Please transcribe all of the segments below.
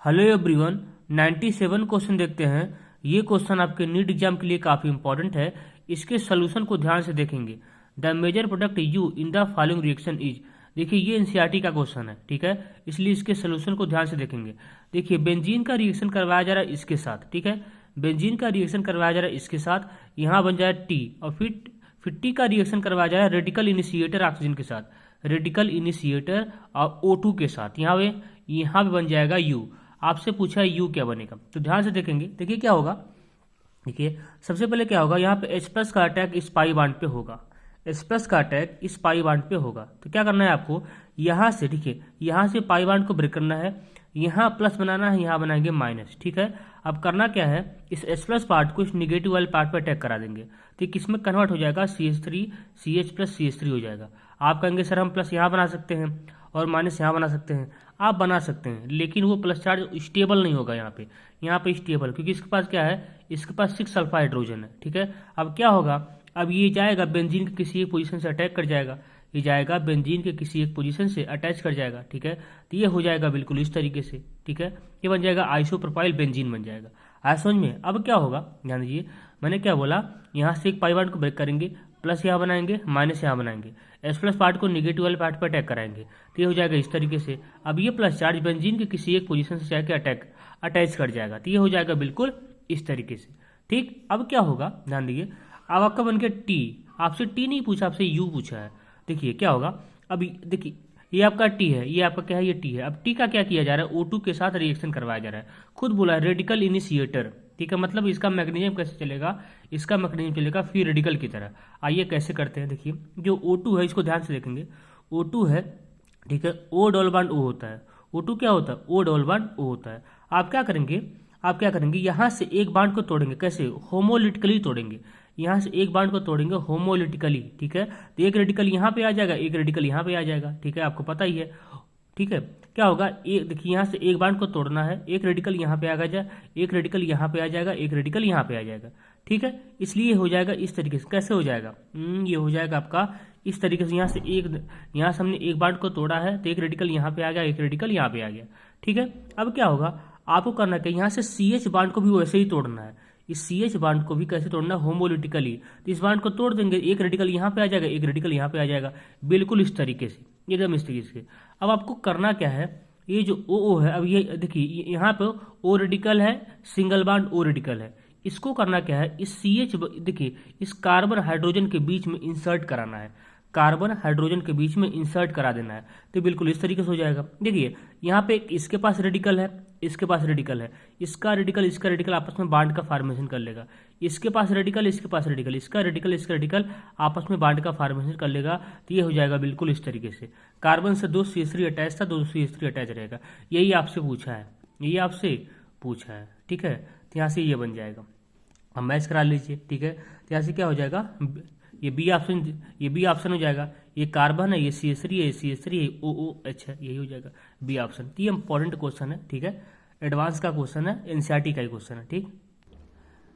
Hello everyone, 97 question देखते हैं। ये क्वेश्चन आपके नीट एग्जाम के लिए काफी इंपॉर्टेंट है। इसके सोल्यूशन को ध्यान से देखेंगे। The major product you in the following reaction is. देखिए ये एनसीईआरटी का क्वेश्चन है, ठीक है, इसलिए इसके सोल्यूशन को ध्यान से देखेंगे। देखिए बेंजीन का रिएक्शन करवाया जा रहा है इसके साथ, ठीक है, बेंजीन का रिएक्शन करवाया जा रहा है इसके साथ, यहाँ बन जाए टी, और फिर टी का रिएक्शन करवाया जा रहा है रेडिकल इनिशिएटर ऑक्सीजन के साथ, रेडिकल इनिशिएटर और O2 के साथ, यहाँ पे बन जाएगा यू। आपसे पूछा है यू क्या बनेगा, तो ध्यान से देखेंगे। देखिए क्या होगा, देखिए सबसे पहले क्या होगा, यहाँ पे H+ का अटैक इस पाई बांड पे होगा, H+ का अटैक इस पाई बांड पे होगा। तो क्या करना है आपको, यहाँ से देखिए, यहाँ से पाई बांड को ब्रेक करना है, यहाँ प्लस बनाना है, यहाँ बनाएंगे माइनस, ठीक है। अब करना क्या है, इस H+ पार्ट को इस निगेटिव वाले पार्ट पर अटैक करा देंगे, तो किसमें कन्वर्ट हो जाएगा, CH3 CH+CH3 हो जाएगा। आप कहेंगे सर हम प्लस यहाँ बना सकते हैं और माइनस यहाँ बना सकते हैं, आप बना सकते हैं, लेकिन वो प्लस चार्ज स्टेबल नहीं होगा यहाँ पे स्टेबल, क्योंकि इसके पास क्या है, इसके पास 6 सल्फा हाइड्रोजन है, ठीक है। अब क्या होगा, अब ये जाएगा बेंजीन के किसी एक पोजीशन से अटैक कर जाएगा, ये जाएगा बेंजीन के किसी एक पोजीशन से अटैच कर जाएगा, ठीक है। तो ये हो जाएगा बिल्कुल इस तरीके से, ठीक है, ये बन जाएगा आइसोप्रोपाइल बेंजीन बन जाएगा। आज समझ में। अब क्या होगा, ध्यान दीजिए, मैंने क्या बोला, यहाँ से एक पाई बांड को ब्रेक करेंगे, प्लस यहाँ बनाएंगे, माइनस यहाँ बनाएंगे, H+ पार्ट को निगेटिव वाले पार्ट पर अटैक कराएंगे, तो ये हो जाएगा इस तरीके से। अब ये प्लस चार्ज बेंजीन के किसी एक पोजीशन से जाकर अटैच कर जाएगा, तो ये हो जाएगा बिल्कुल इस तरीके से, ठीक। अब क्या होगा, ध्यान दीजिए, अब आपका बन गया टी, आपसे टी नहीं पूछा, आपसे यू पूछा है। देखिए क्या होगा, अब देखिए ये आपका टी है, ये आपका क्या है, ये टी है। अब टी का क्या किया जा रहा है, O2 के साथ रिएक्शन करवाया जा रहा है, खुद बोला है रेडिकल इनिशिएटर, ठीक है, मतलब इसका मैकेनिज्म कैसे चलेगा, इसका मैकेनिज्म चलेगा फ्री रेडिकल की तरह। आइए कैसे करते हैं, देखिए जो O2 है इसको ध्यान से देखेंगे, O2 है, ठीक है, O डबल बॉन्ड O होता है, O2 क्या होता है, O डबल बॉन्ड O होता है। आप क्या करेंगे, यहाँ से एक बांड को तोड़ेंगे, कैसे, होमोलिटिकली तोड़ेंगे, यहाँ से एक बांड को तोड़ेंगे होमोलिटिकली, ठीक है। तो एक रेडिकल यहाँ पे आ जाएगा, एक रेडिकल यहाँ पे आ जाएगा, ठीक है, आपको पता ही है, ठीक है। क्या होगा, एक देखिए यहाँ से एक बांड को तोड़ना है, एक रेडिकल यहाँ पे आ जाए, एक रेडिकल यहाँ पे आ जाएगा, एक रेडिकल यहाँ पे आ जाएगा, ठीक है। इसलिए हो जाएगा इस तरीके से। कैसे हो जाएगा, ये हो जाएगा आपका इस तरीके से, यहाँ से हमने एक बांड को तोड़ा है, तो एक रेडिकल यहाँ पे आ गया, एक रेडिकल यहाँ पे आ गया, ठीक है। अब क्या होगा, आपको करना क्या, यहाँ से CH बांड को भी वैसे ही तोड़ना है, इस CH बांड को भी कैसे तोड़ना है, होमोलिटिकली। तो इस बांड को तोड़ देंगे, एक रेडिकल यहाँ पे आ जाएगा, एक रेडिकल यहाँ पे आ जाएगा, बिल्कुल इस तरीके से, एकदम इस तरीके से। अब आपको करना क्या है, ये जो O है, अब ये देखिए यहाँ पे O रेडिकल है, सिंगल बांड O रेडिकल है, इसको करना क्या है, इस CH देखिए इस कार्बन हाइड्रोजन के बीच में इंसर्ट कराना है, कार्बन हाइड्रोजन के बीच में इंसर्ट करा देना है, तो बिल्कुल इस तरीके से हो जाएगा। देखिए यहाँ पे इसके पास रेडिकल है, इसके पास रेडिकल है, इसका रेडिकल आपस में बांड का फॉर्मेशन कर लेगा, इसके पास रेडिकल, इसके पास रेडिकल, इसका रेडिकल आपस में बांड का फॉर्मेशन कर लेगा, तो ये हो जाएगा बिल्कुल इस तरीके से। कार्बन से 2 CH3 अटैच था, 2 CH3 अटैच रहेगा, यही आपसे पूछा है, ठीक है। तो यहाँ से ये बन जाएगा, अब मैच करा लीजिए, ठीक है। तो यहाँ से क्या हो जाएगा, ये बी ऑप्शन हो जाएगा, ये कार्बन है, ये CH3 है, CH3 है, OOH है, यही हो जाएगा बी ऑप्शन। तो ये इंपॉर्टेंट क्वेश्चन है, ठीक है, एडवांस का क्वेश्चन है, एनसीईआरटी का ही क्वेश्चन है, ठीक।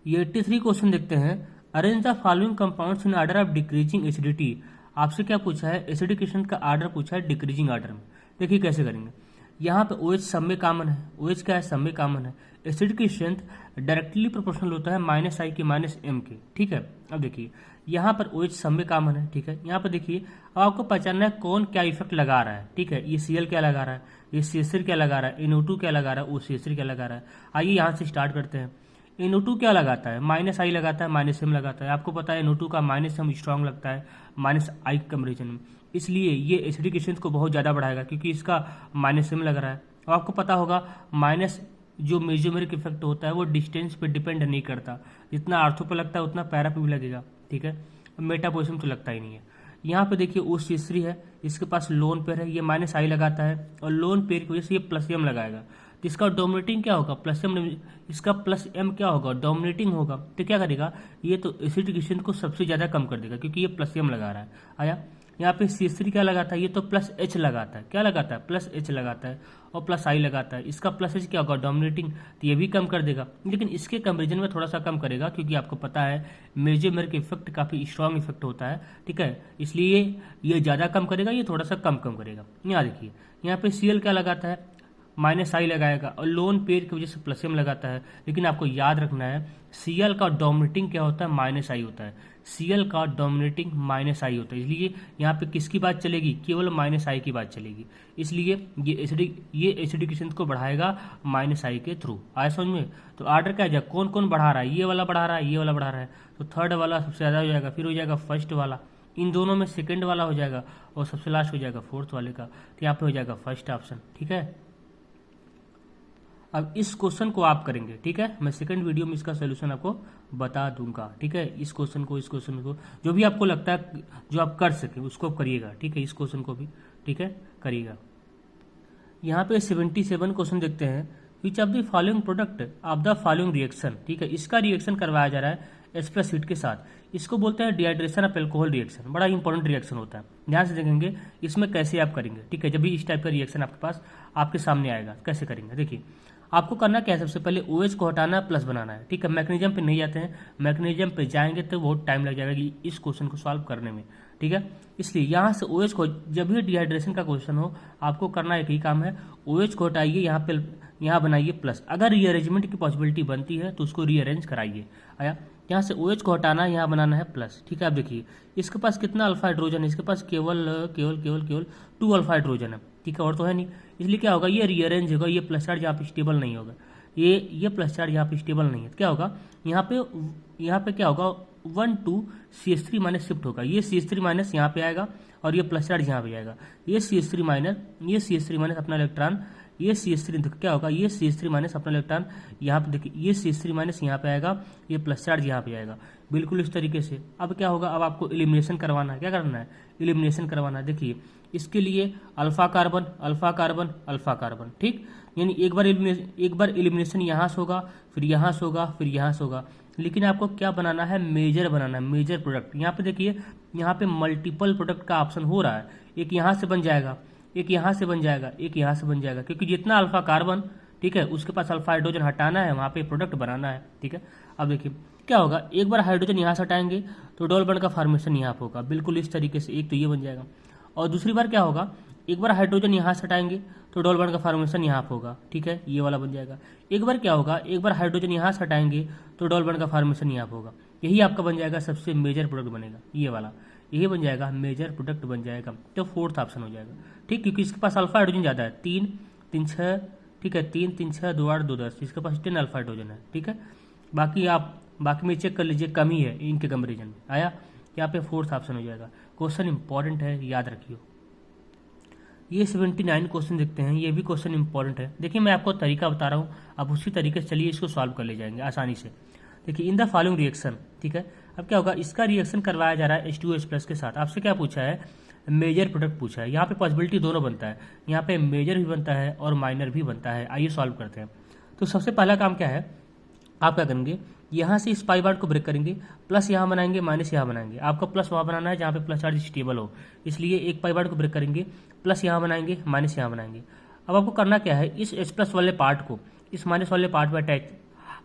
ये 83 क्वेश्चन देखते हैं। Arrange the following compounds in order of decreasing acidity. आपसे क्या पूछा है, एसिडिकेशन का ऑर्डर पूछा है डिक्रीजिंग ऑर्डर में। देखिए कैसे करेंगे, यहाँ पे OH सब में कॉमन है, OH क्या है, सब में कॉमन है, एसिड की स्ट्रेंथ डायरेक्टली प्रोपोर्शनल होता है -I के -M के, ठीक है। अब देखिए यहाँ पर OH सब में कॉमन है, ठीक है। यहाँ पर देखिए अब आपको पहचानना है कौन क्या इफेक्ट लगा रहा है, ठीक है, ये Cl क्या लगा रहा है, ये CH3 क्या लगा रहा है, NO2 क्या लगा रहा है, OCH3 क्या लगा रहा है। आइए यहाँ से स्टार्ट करते हैं। NO2 क्या लगाता है, -I लगाता है, -M लगाता है, आपको पता है NO2 का -M स्ट्रांग लगता है -I कंपेरिजन में, इसलिए ये एसिडिक स्ट्रेंथ को बहुत ज़्यादा बढ़ाएगा, क्योंकि इसका -M लग रहा है। और आपको पता होगा माइनस जो मेजोमेरिक इफेक्ट होता है वो डिस्टेंस पे डिपेंड नहीं करता, जितना आर्थो पे लगता है उतना पैरा पे भी लगेगा, ठीक है, मेटाबॉलिज्म तो लगता ही नहीं है। यहाँ पे देखिए OCH3 है, इसके पास लोन पेयर है, ये -I लगाता है, और लोन पेयर की वजह से ये +M लगाएगा, तो इसका डोमिनेटिंग क्या होगा, +M, इसका +M क्या होगा, डोमिनेटिंग होगा। तो क्या करेगा, ये तो एसिडिक स्ट्रेंथ को सबसे ज़्यादा कम कर देगा, क्योंकि ये +M लगा रहा है। आया, यहाँ पे CH3 क्या लगाता है, ये तो +H लगाता है, क्या लगाता है, +H लगाता है, और +I लगाता है, इसका +H क्या होगा, डोमिनेटिंग, तो ये भी कम कर देगा, लेकिन इसके कंपेरिजन में थोड़ा सा कम करेगा, क्योंकि आपको पता है मेजोमेरिक इफेक्ट काफ़ी स्ट्रॉन्ग इफेक्ट होता है, ठीक है, इसलिए ये ज़्यादा कम करेगा, ये थोड़ा सा कम करेगा। यहाँ देखिए यहाँ पे Cl क्या लगाता है, माइनस आई लगाएगा, और लोन पेयर की वजह से प्लस एम लगाता है। लेकिन आपको याद रखना है सीएल का डोमिनेटिंग क्या होता है, माइनस आई होता है। सीएल का डोमिनेटिंग माइनस आई होता है, इसलिए यहाँ पे किसकी बात चलेगी, केवल माइनस आई की बात चलेगी। इसलिए ये एसिडिक स्ट्रेंथ को बढ़ाएगा माइनस आई के थ्रू। आया समझ में? तो ऑर्डर क्या जाए, कौन कौन बढ़ा रहा है, ये वाला बढ़ा रहा है, ये वाला बढ़ा रहा है, तो थर्ड वाला सबसे ज़्यादा हो जाएगा, फिर हो जाएगा फर्स्ट वाला, इन दोनों में सेकंड वाला हो जाएगा, और सबसे लास्ट हो जाएगा फोर्थ वाले का। तो यहाँ पे हो जाएगा फर्स्ट ऑप्शन। ठीक है, अब इस क्वेश्चन को आप करेंगे। ठीक है, मैं सेकंड वीडियो में इसका सोल्यूशन आपको बता दूंगा। ठीक है, इस क्वेश्चन को जो भी आपको लगता है जो आप कर सके उसको करिएगा। ठीक है, इस क्वेश्चन को भी ठीक है करिएगा। यहाँ पे 77 क्वेश्चन देखते हैं, which of the following product of the following reaction. ठीक है, इसका रिएक्शन करवाया जा रहा है एच प्लस हीट के साथ। इसको बोलते हैं डिहाइड्रेशन ऑफ एल्कोहल रिएक्शन। बड़ा इंपॉर्टेंट रिएक्शन होता है, ध्यान से देखेंगे इसमें कैसे आप करेंगे। ठीक है, जब भी इस टाइप का रिएक्शन आपके पास आपके सामने आएगा कैसे करेंगे। देखिए आपको करना क्या है, सबसे पहले OH को हटाना प्लस बनाना है। ठीक है, मैकेनिज्म पे नहीं जाते हैं, मैकेनिज्म पे जाएंगे तो बहुत टाइम लग जाएगा कि इस क्वेश्चन को सॉल्व करने में। ठीक है, इसलिए यहाँ से OH को, जब भी डिहाइड्रेशन का क्वेश्चन हो आपको करना एक ही काम है, OH को हटाइए, यहाँ बनाइए प्लस। अगर रीअरेंजमेंट की पॉसिबिलिटी बनती है तो उसको रीअरेंज कराइए। आया, यहाँ से OH को हटाना है, यहाँ बनाना है प्लस। ठीक है, आप देखिए इसके पास कितना अल्फा हाइड्रोजन है, इसके पास केवल 2 अल्फा हाइड्रोजन है। ठीक है, और तो है नहीं, इसलिए क्या होगा, ये रीअरेंज होगा, ये प्लस चार्ज यहाँ पे स्टेबल नहीं होगा, ये प्लस चार्ज यहाँ पे स्टेबल नहीं है। क्या होगा यहाँ पे क्या होगा, 1 2 CH3 माइनस शिफ्ट होगा, ये CH3 माइनस यहाँ पे आएगा और ये प्लस चार्ज यहाँ पे आएगा, ये CH3 माइनस अपना इलेक्ट्रॉन, ये CH3 क्या होगा, ये CH3 माइनस अपना इलेक्ट्रॉन यहाँ पे देखिए, ये CH3 माइनस यहाँ पे आएगा, ये प्लस चार्ज यहाँ पे आएगा, बिल्कुल इस तरीके से। अब क्या होगा, अब आपको एलिमिनेशन करवाना है। क्या करना है, एलिमिनेशन करवाना है। देखिए इसके लिए alpha carbon alpha carbon alpha carbon. ठीक, यानी एक बार एलिमिनेशन यहाँ से होगा, फिर यहाँ से होगा, फिर यहाँ से होगा, लेकिन आपको क्या बनाना है, मेजर बनाना है, मेजर प्रोडक्ट। यहाँ पे देखिए, यहाँ पे मल्टीपल प्रोडक्ट का ऑप्शन हो रहा है, एक यहाँ से बन जाएगा, एक यहाँ से बन जाएगा, एक यहाँ से बन जाएगा, क्योंकि जितना अल्फा कार्बन ठीक है उसके पास अल्फा हाइड्रोजन हटाना है, वहाँ पे प्रोडक्ट बनाना है। ठीक है, अब देखिए क्या होगा, एक बार हाइड्रोजन यहाँ से हटाएंगे तो डबल बॉन्ड का फॉर्मेशन यहाँ पे होगा, बिल्कुल इस तरीके से, एक तो ये बन जाएगा, और दूसरी बार क्या होगा, एक बार हाइड्रोजन यहाँ से हटाएंगे तो डबल बॉन्ड का फॉर्मेशन यहाँ पे होगा। ठीक है, ये वाला बन जाएगा। एक बार क्या होगा, एक बार हाइड्रोजन यहाँ से हटाएंगे तो डबल बॉन्ड का फॉर्मेशन यहाँ पे होगा, यही आपका बन जाएगा सबसे मेजर प्रोडक्ट बनेगा, ये वाला, यही बन जाएगा मेजर प्रोडक्ट बन जाएगा, तो फोर्थ ऑप्शन हो जाएगा। ठीक, क्योंकि इसके पास अल्फा हाइड्रोजन ज़्यादा है, 3 3 6, ठीक है 3 3 6 2 8 2 10, इसके पास 10 अल्फा हाइड्रोजन है। ठीक है, बाकी में चेक कर लीजिए, कमी है इनके कंपेरिजन में। आया, यहाँ पे फोर्थ ऑप्शन हो जाएगा। क्वेश्चन इंपॉर्टेंट है, याद रखियो। ये 79 क्वेश्चन देखते हैं, ये भी क्वेश्चन इंपॉर्टेंट है। देखिए मैं आपको तरीका बता रहा हूँ, आप उसी तरीके से चलिए इसको सॉल्व कर ले जाएंगे आसानी से। देखिए इन द फॉलोइंग रिएक्शन, ठीक है, अब क्या होगा, इसका रिएक्शन करवाया जा रहा है H2H+ के साथ। आपसे क्या पूछा है, मेजर प्रोडक्ट पूछा है। यहाँ पे पॉसिबिलिटी दोनों बनता है, यहाँ पे मेजर भी बनता है और माइनर भी बनता है। आइए सॉल्व करते हैं। तो सबसे पहला काम क्या है, आप क्या करेंगे, यहाँ से इस पाई बार को ब्रेक करेंगे, प्लस यहाँ बनाएंगे, माइनस यहाँ बनाएंगे। आपको प्लस वहाँ बनाना है जहाँ पे प्लस चार्ज स्टेबल हो, इसलिए एक पाई बार को ब्रेक करेंगे, प्लस यहाँ बनाएंगे, माइनस यहाँ बनाएंगे। अब आपको करना क्या है, इस H+ वाले पार्ट को इस माइनस वाले पार्ट पे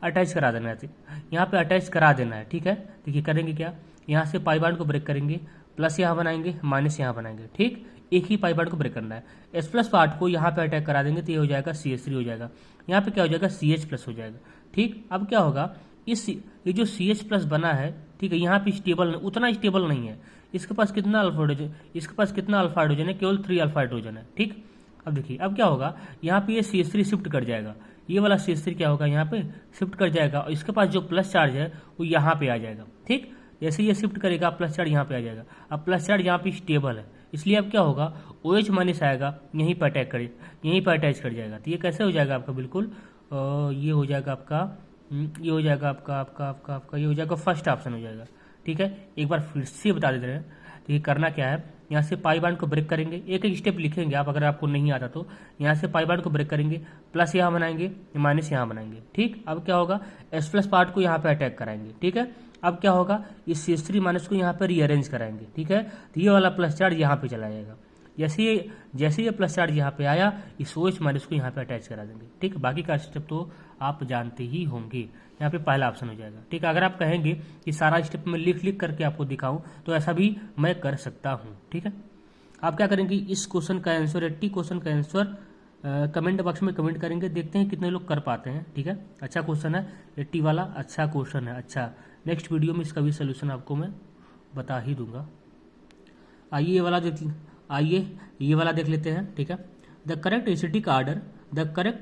अटैच करा देना है, यहाँ पे अटैच करा देना है। ठीक है, देखिए करेंगे क्या, यहाँ से पाई बार को ब्रेक करेंगे, प्लस यहाँ बनाएंगे, माइनस यहाँ बनाएंगे। ठीक, एक ही पाई बार को ब्रेक करना है। H+ पार्ट को यहाँ पे अटैच करा देंगे तो ये हो जाएगा CH3 हो जाएगा, यहाँ पे क्या हो जाएगा CH+ हो जाएगा। ठीक, अब क्या होगा, ये जो CH+ बना है, ठीक है, यहाँ पे स्टेबल उतना स्टेबल नहीं है। इसके पास कितना अल्फा हाइड्रोजन, इसके पास कितना अल्फा हाइड्रोजन है, केवल 3 अल्फा हाइड्रोजन है। ठीक, अब देखिए अब क्या होगा, यहाँ पे ये CH3 शिफ्ट कर जाएगा, ये वाला CH3 क्या होगा, यहाँ पे शिफ्ट कर जाएगा, और इसके पास जो प्लस चार्ज है वो यहाँ पे आ जाएगा। ठीक, जैसे ये शिफ्ट करेगा प्लस चार्ज यहाँ पे आ जाएगा। अब प्लस चार्ज यहाँ पे स्टेबल है, इसलिए अब क्या होगा, OH माइनस आएगा, यहीं पर अटैच कर जाएगा। तो ये कैसे हो जाएगा आपका, बिल्कुल ये हो जाएगा आपका, ये हो जाएगा आपका ये हो जाएगा फर्स्ट ऑप्शन हो जाएगा। ठीक है, एक बार फिर से बता देते हैं। तो ये करना क्या है, यहाँ से पाई बार को ब्रेक करेंगे, एक एक स्टेप लिखेंगे आप, अगर आपको नहीं आता तो। यहाँ से पाई बार को ब्रेक करेंगे, प्लस यहाँ बनाएंगे, माइनस यहाँ बनाएंगे। ठीक, अब क्या होगा, H+ पार्ट को यहाँ पे अटैक कराएंगे। ठीक है, अब क्या होगा, इस CH3 माइनस को यहाँ पे रीअरेंज कराएंगे। ठीक है, तो ये वाला प्लस चार्ज यहाँ पे चला जाएगा। जैसे ये प्लस चार्ज यहाँ पे आया, इस OH माइनस को यहाँ पे अटैच करा देंगे। ठीक, बाकी का स्टेप तो आप जानते ही होंगे। यहाँ पे पहला ऑप्शन हो जाएगा। ठीक, अगर आप कहेंगे कि सारा स्टेप में लिख करके आपको दिखाऊं तो ऐसा भी मैं कर सकता हूँ। ठीक है, आप क्या करेंगे, इस क्वेश्चन का आंसर 80 क्वेश्चन का आंसर कमेंट बॉक्स में कमेंट करेंगे, देखते हैं कितने लोग कर पाते हैं। ठीक है, अच्छा क्वेश्चन है 80 वाला, अच्छा क्वेश्चन है। अच्छा, नेक्स्ट वीडियो में इसका भी सोल्यूशन आपको मैं बता ही दूंगा। आइए ये वाला देख लेते हैं। ठीक है, the correct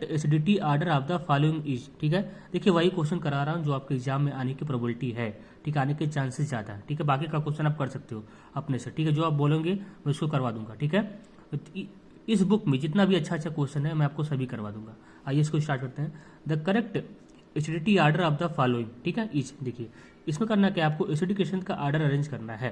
acidity order of the following is. ठीक है, देखिए वही क्वेश्चन करा रहा हूँ जो आपके एग्जाम में आने की प्रोबेबिलिटी है। ठीक है, आने के चांसेस ज़्यादा है। ठीक है, बाकी का क्वेश्चन आप कर सकते हो अपने से। ठीक है, जो आप बोलोगे मैं उसको करवा दूंगा। ठीक है, इस बुक में जितना भी अच्छा क्वेश्चन है मैं आपको सभी करवा दूंगा। आइए इसको स्टार्ट करते हैं। The correct acidity order of the following. ठीक है, इज, देखिए इसमें करना क्या है, आपको एसिडिकेशन का आर्डर अरेंज करना है।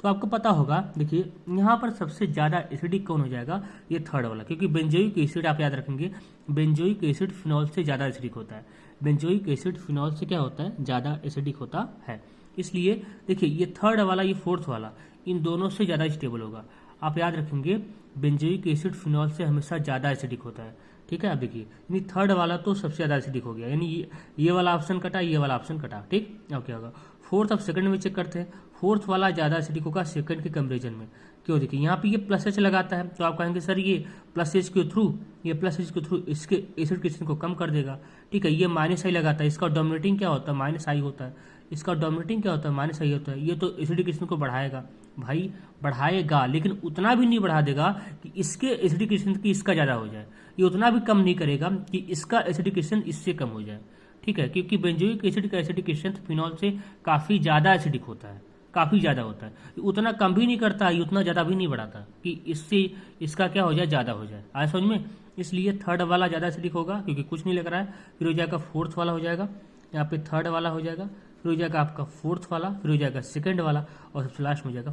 तो आपको पता होगा, देखिए यहाँ पर सबसे ज़्यादा एसिडिक कौन हो जाएगा, ये थर्ड वाला, क्योंकि बेंजोइक एसिड आप याद रखेंगे, बेंजोइक एसिड फिनॉल से ज़्यादा एसिडिक होता है। बेंजोइक एसिड फिनॉल से क्या होता है, ज़्यादा एसिडिक होता है। इसलिए देखिए ये थर्ड वाला, ये फोर्थ वाला, इन दोनों से ज़्यादा स्टेबल होगा। आप याद रखेंगे बेंजोइक एसिड फिनॉल से हमेशा ज़्यादा एसिडिक होता है। ठीक है, आप देखिए यानी थर्ड वाला तो सबसे ज़्यादा एसिडिक हो गया, यानी ये वाला ऑप्शन कटा, ये वाला ऑप्शन कटा। ठीक, अब क्या होगा, फोर्थ, अब सेकंड में चेक करते हैं। फोर्थ वाला ज़्यादा एसिडिक होगा सेकंड के कंपेरिजन में। क्यों, देखिए यहाँ पे ये प्लस एच लगाता है, तो आप कहेंगे सर ये प्लस एच के थ्रू इसके एसिडिकेशन को कम कर देगा। ठीक है, ये माइनस आई लगाता है, इसका डोमिनेटिंग क्या होता है, माइनस आई होता है। इसका डोमिनेटिंग क्या होता है, माइनस आई होता है। ये तो एसिडिकेशन को बढ़ाएगा, भाई बढ़ाएगा, लेकिन उतना भी नहीं बढ़ा देगा कि इसके एसिडिकेशन की इसका ज़्यादा हो जाए। ये उतना भी कम नहीं करेगा कि इसका एसिडिकेशन इससे कम हो जाए। ठीक है, क्योंकि बेंजोइक एसिड का एसिडिकेशन फिनॉल से काफ़ी ज़्यादा एसिडिक होता है, काफ़ी ज़्यादा होता है। उतना कम भी नहीं करता है, उतना ज़्यादा भी नहीं बढ़ाता कि इससे इसका क्या हो जाए, ज़्यादा हो जाए। आया समझ में? इसलिए थर्ड वाला ज़्यादा एसिडिक होगा, क्योंकि कुछ नहीं लग रहा है। फिर हो जाएगा फोर्थ वाला, हो जाएगा यहाँ पे थर्ड वाला हो जाएगा, फिर हो जाएगा आपका फोर्थ वाला, फिर हो जाएगा सेकंड वाला, और सबसे लास्ट में हो जाएगा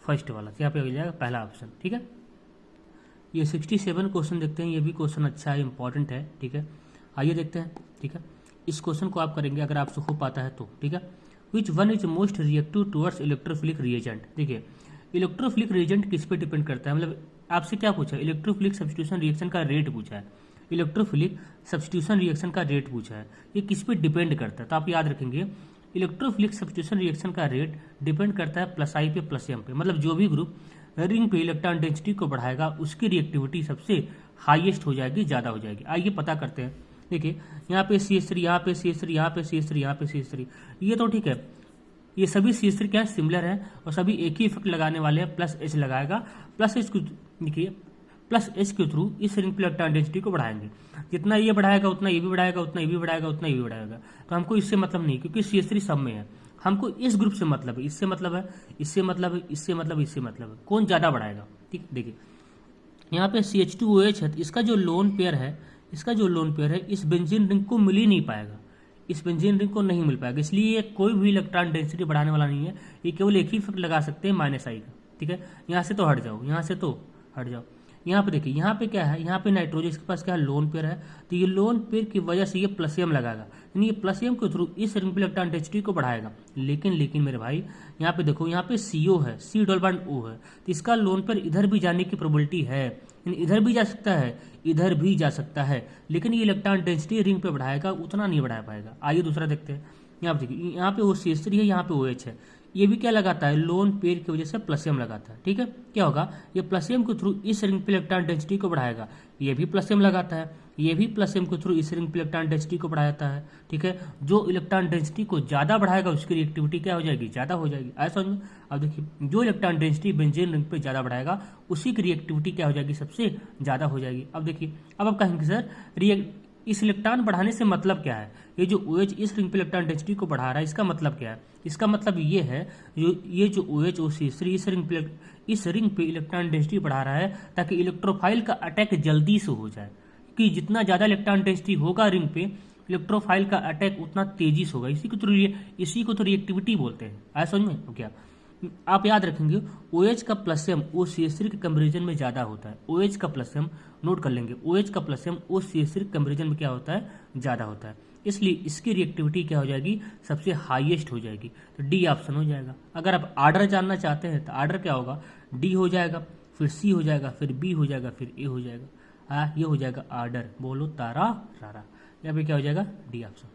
फर्स्ट वाला। यहाँ पे हो जाएगा पहला ऑप्शन। ठीक है, ये 67 क्वेश्चन देखते हैं। ये भी क्वेश्चन अच्छा है, इंपॉर्टेंट है। ठीक है, आइए देखते हैं। ठीक है, इस क्वेश्चन को आप करेंगे अगर आपसे हो पाता है तो। ठीक है, which one is most reactive towards electrophilic reagent. देखिए इलेक्ट्रोफिलिक रिएजेंट किस पे डिपेंड करता है, मतलब आपसे क्या पूछा है, इलेक्ट्रोफिलिक सब्स्टिट्यूशन रिएक्शन का रेट पूछा है। इलेक्ट्रोफिलिक सब्स्टिट्यूशन रिएक्शन का रेट पूछा है, ये किस पे डिपेंड करता है, तो आप याद रखेंगे इलेक्ट्रोफिलिक सब्स्टिट्यूशन रिएक्शन का रेट डिपेंड करता है प्लस आई पे प्लस एम पे। मतलब जो भी ग्रुप रिंग पे इलेक्ट्रॉन डेंसिटी को बढ़ाएगा उसकी रिएक्टिविटी सबसे हाईएस्ट हो जाएगी, ज़्यादा हो जाएगी। आइए पता करते हैं। देखिए यहाँ पे CH3, यहाँ पे CH3, यहाँ पे CH3, यहाँ पे CH3, ये तो ठीक है, ये सभी CH3 क्या सिमिलर है और सभी एक ही इफेक्ट लगाने वाले हैं, प्लस एच लगाएगा। प्लस एच, देखिए प्लस एच के थ्रू इस रिंग पे इलेक्ट्रॉन डेंसिटी को बढ़ाएंगे। जितना ये बढ़ाएगा उतना ये भी बढ़ाएगा, उतना ये भी बढ़ाएगा, उतना ये भी बढ़ाएगा। तो हमको इससे मतलब नहीं, क्योंकि CH3 सब में है। हमको इस ग्रुप से मतलब है, इससे मतलब है, इससे मतलब है, इससे मतलब, इससे मतलब है, कौन ज़्यादा बढ़ाएगा। ठीक, देखिए यहाँ पे CH2OH है, इसका जो लोन पेयर है, इसका जो लोन पेयर है इस बेंजीन रिंग को मिल ही नहीं पाएगा, इस बेंजीन रिंग को नहीं मिल पाएगा। इसलिए ये कोई भी इलेक्ट्रॉन डेंसिटी बढ़ाने वाला नहीं है, ये केवल एक ही इफेक्ट लगा सकते हैं, माइनस आई का। ठीक है, यहाँ से तो हट जाओ, यहाँ से तो हट जाओ। यहाँ पे देखिए, यहाँ पे क्या है, यहाँ पे नाइट्रोजन, इसके पास क्या है, लोन पेयर है, तो ये लोन पेयर की वजह से ये प्लस एम लगाएगा, यानी ये प्लस एम के थ्रू इस रिंग पे इलेक्ट्रॉन डेंसिटी को बढ़ाएगा। लेकिन मेरे भाई यहाँ पे देखो, यहाँ पे CO है, C डबल बॉन्ड O है, तो इसका लोन पेयर इधर भी जाने की प्रोबेबिलिटी है, यानी इधर भी जा सकता है, इधर भी जा सकता है, लेकिन ये इलेक्ट्रॉन डेंसिटी रिंग पे बढ़ाएगा, उतना नहीं बढ़ा पाएगा। आइए दूसरा देखते हैं। यहाँ पे देखिए, यहाँ पे CH3 है, यहाँ पे OH है, ये भी क्या लगाता है, लोन पेयर की वजह से प्लस एम लगाता है। ठीक है, क्या होगा, ये प्लस एम के थ्रू इस रिंग पे इलेक्ट्रॉन डेंसिटी को बढ़ाएगा, ये भी प्लस एम लगाता है, ये भी प्लस एम के थ्रू इस रिंग पे इलेक्ट्रॉन डेंसिटी को बढ़ाता है। ठीक है, जो इलेक्ट्रॉन डेंसिटी को ज़्यादा बढ़ाएगा उसकी रिएक्टिविटी क्या हो जाएगी, ज़्यादा हो जाएगी। ऐसा समझ में? अब देखिए जो इलेक्ट्रॉन डेंसिटी बेंजीन रिंग पे ज़्यादा बढ़ाएगा उसी की रिएक्टिविटी क्या हो जाएगी, सबसे ज़्यादा हो जाएगी। अब देखिए, अब आप कहेंगे सर इस इलेक्ट्रॉन बढ़ाने से मतलब क्या है, ये जो OH इस रिंग पे इलेक्ट्रॉन डेंसिटी को बढ़ा रहा है, इसका मतलब क्या है, इसका मतलब ये है ये जो OH और CH3 इस रिंग पे इलेक्ट्रॉन डेंसिटी बढ़ा रहा है ताकि इलेक्ट्रोफाइल का अटैक जल्दी से हो जाए, कि जितना ज़्यादा इलेक्ट्रॉन डेंसिटी होगा रिंग पे इलेक्ट्रोफाइल का अटैक उतना तेजी से होगा। इसी को तो रिएक्टिविटी बोलते हैं। आया समझ में? क्या आप याद रखेंगे, OH का प्लस एम OCH3 के कंपेरिजन में ज़्यादा होता है। OH का प्लस एम नोट कर लेंगे, OH का प्लस एम OCH3 के कंपेरिजन में क्या होता है, ज़्यादा होता है। इसलिए इसकी रिएक्टिविटी क्या हो जाएगी, सबसे हाईएस्ट हो जाएगी, तो डी ऑप्शन हो जाएगा। अगर आप आर्डर जानना चाहते हैं तो आर्डर क्या होगा, D हो जाएगा, फिर C हो जाएगा, फिर B हो जाएगा, फिर A हो जाएगा। ये हो जाएगा आर्डर। बोलो तारा रारा, यहाँ पे क्या हो जाएगा, डी ऑप्शन।